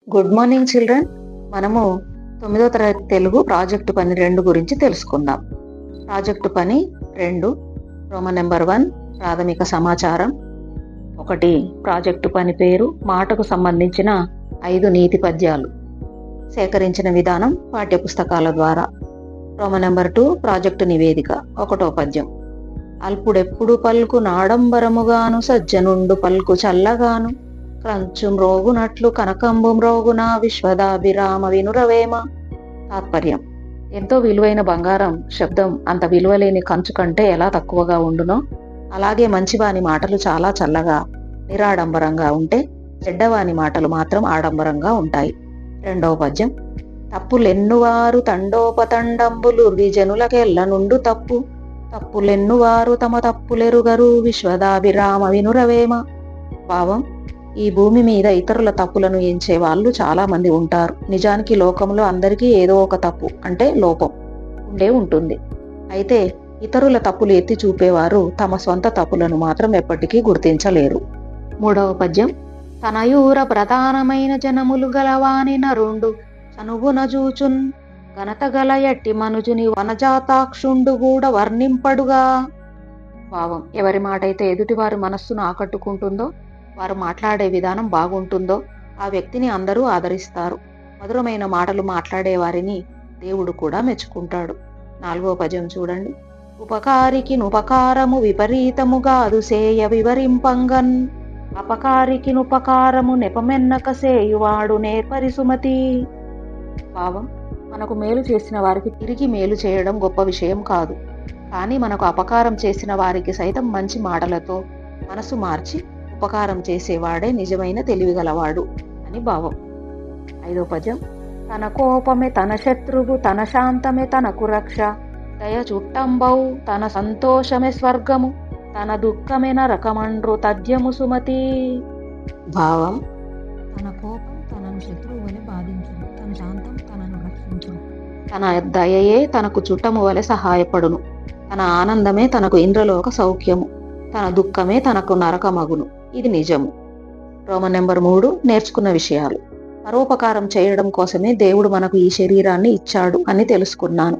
Good morning children. మనము 9వ తరగతి Telugu project పని 2 గురించి తెలుసుకుందాం. ప్రాజెక్టు పని 2, రోమన్ నెంబర్ 1, ప్రాథమిక సమాచారం. 1, ప్రాజెక్టు పని పేరు, మాటకు సంబంధించిన 5 నీతి పద్యాలు. సేకరించిన విధానం పాఠ్యపుస్తకాల ద్వారా. రోమన్ నెంబర్ 2, ప్రాజెక్టు నివేదిక. 1వ పద్యం. అల్పుడెప్పుడు పల్కు నాడంబరముగాను, సజ్జనుండు పల్కు చల్లగాను, క్రంచు మ్రోగునట్లు కనకంబు మ్రోగున, విశ్వదాభిరామ వినురవేమ. తాత్పర్యం: ఎంతో విలువైన బంగారం శబ్దం అంత విలువలేని కంచు కంటే ఎలా తక్కువగా ఉండునో, అలాగే మంచివాని మాటలు చాలా చల్లగా నిరాడంబరంగా ఉంటే, చెడ్డవాని మాటలు మాత్రం ఆడంబరంగా ఉంటాయి. 2వ పద్యం. తప్పులెన్నువారు తండోపతండంబులు విజనులకెల్ల నుండు తప్పు, తప్పులెన్నువారు తమ తప్పులెరుగరు, విశ్వదాభిరామ వినురవేమ. భావం: ఈ భూమి మీద ఇతరుల తప్పులను ఎంచే వాళ్ళు చాలా మంది ఉంటారు. నిజానికి లోకంలో అందరికీ ఏదో ఒక తప్పు అంటే లోపం ఉంటుంది. అయితే ఇతరుల తప్పులు ఎత్తి చూపేవారు తమ సొంత తప్పులను మాత్రం ఎప్పటికీ గుర్తించలేరు. 3వ పద్యం. తనయూర ప్రధానమైన జనములు గలవాని నరుండు చనువున జూచున్, ఘనత గల ఎట్టి మనుజుని వనజాతాక్షుండు కూడా వర్ణింపడుగా. భావం: ఎవరి మాట అయితే ఎదుటివారి మనస్సును ఆకట్టుకుంటుందో, వారు మాట్లాడే విధానం బాగుంటుందో ఆ వ్యక్తిని అందరూ ఆదరిస్తారు. మధురమైన మాటలు మాట్లాడే వారిని దేవుడు కూడా మెచ్చుకుంటాడు. 4వ పద్యం చూడండి. ఉపకారికి నుపకారము విపరీతముగా అదుసేయ వివరింపంగన్, అపకారికి నుపకారము నెపమెన్నక సేయువాడు నేర్పరి సుమతి. భావం: మనకు మేలు చేసిన వారికి తిరిగి మేలు చేయడం గొప్ప విషయం కాదు, కానీ మనకు అపకారం చేసిన వారికి సైతం మంచి మాటలతో మనసు మార్చి ఉపకారం చేసేవాడే నిజమైన తెలివిగలవాడు అని భావం. 5వ పద్యం. తన కోపమే తన శత్రువు, తన శాంతమే తనకు రక్ష, దయ చుట్టంబౌ తన సంతోషమే స్వర్గము, తన దుఃఖమే నరకమండ్రు తథ్యము సుమతి. భావం: తన కోపం తనను శత్రువు వలె బాధించును, తన శాంతం తనను రక్షించును. తన దయయే తనకు చుట్టము వలె సహాయపడును, తన ఆనందమే తనకు ఇంద్రలోక సౌఖ్యము, తన దుఃఖమే తనకు నరకమగును. ఇది నిజము. రోమన్ నెంబర్ 3, నేర్చుకున్న విషయాలు. పరోపకారం చేయడం కోసమే దేవుడు మనకు ఈ శరీరాన్ని ఇచ్చాడు అని తెలుసుకున్నాను.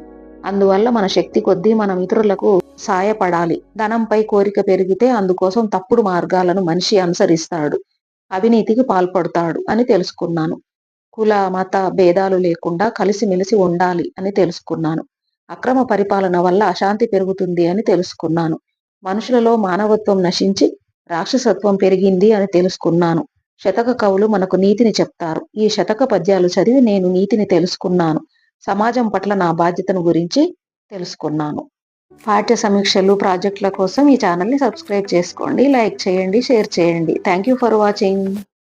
అందువల్ల మన శక్తి కొద్దీ మనం ఇతరులకు సాయపడాలి. ధనంపై కోరిక పెరిగితే అందుకోసం తప్పుడు మార్గాలను మనిషి అనుసరిస్తాడు, అవినీతికి పాల్పడతాడు అని తెలుసుకున్నాను. కుల మత భేదాలు లేకుండా కలిసిమెలిసి ఉండాలి అని తెలుసుకున్నాను. అక్రమ పరిపాలన వల్ల అశాంతి పెరుగుతుంది అని తెలుసుకున్నాను. మనుషులలో మానవత్వం నశించి రాక్షసత్వం పెరిగింది అని తెలుసుకున్నాను. శతక కవులు మనకు నీతిని చెప్తారు. ఈ శతక పద్యాలు చదివి నేను నీతిని తెలుసుకున్నాను. సమాజం పట్ల నా బాధ్యతను గురించి తెలుసుకున్నాను. పాఠ్య సమీక్షలు, ప్రాజెక్టుల కోసం ఈ ఛానల్ని సబ్స్క్రైబ్ చేసుకోండి, లైక్ చేయండి, షేర్ చేయండి. Thank you for watching.